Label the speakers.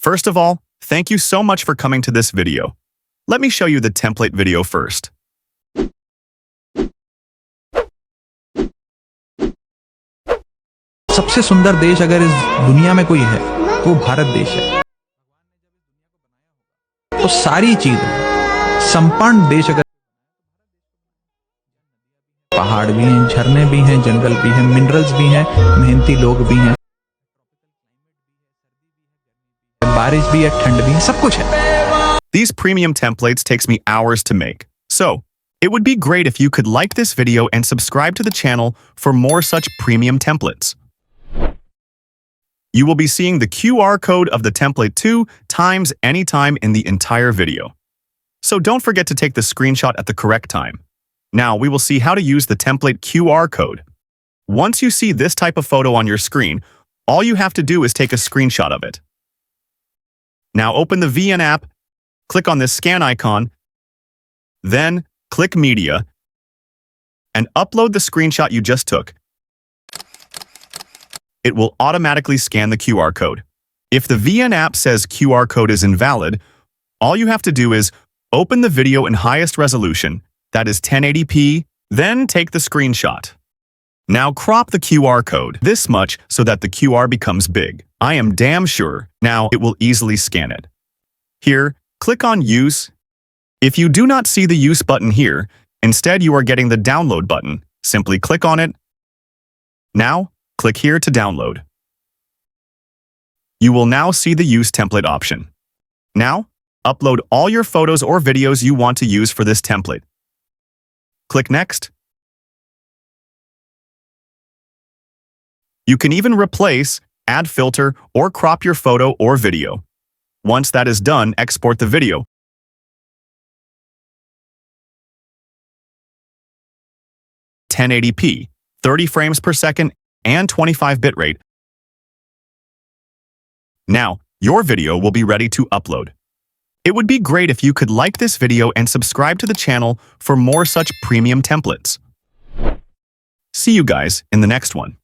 Speaker 1: First of all, thank you so much for coming to this video. Let me show you the template video first.
Speaker 2: सबसे सुंदर देश अगर इस दुनिया में कोई है तो वो भारत देश है। तो सारी चीजें संपन्न देश अगर पहाड़ भी हैं, झरने भी हैं, जंगल भी हैं, मिनरल्स भी हैं, मेहनती लोग भी हैं, बारिश भी है, ठंड भी है, सब कुछ है।
Speaker 1: These premium templates takes me hours to make. So, it would be great if you could like this video and subscribe to the channel for more such premium templates. You will be seeing the QR code of the template 2 times anytime in the entire video. So don't forget to take the screenshot at the correct time. Now we will see how to use the template QR code. Once you see this type of photo on your screen, all you have to do is take a screenshot of it. Now open the VN app, click on this scan icon, then click Media, and upload the screenshot you just took. It will automatically scan the QR code. If the VN app says QR code is invalid, all you have to do is open the video in highest resolution, that is 1080p, then take the screenshot. Now crop the QR code this much so that the QR becomes big. I am damn sure now it will easily scan it. Here, click on Use. If you do not see the Use button here, instead you are getting the Download button. Simply click on it. Now, click here to download. You will now see the Use Template option. Now, upload all your photos or videos you want to use for this template. Click Next. You can even replace, add filter, or crop your photo or video. Once that is done, export the video. (1080p), 30 frames per second, and 25 bitrate. Now, your video will be ready to upload. It would be great if you could like this video and subscribe to the channel for more such premium templates. See you guys in the next one.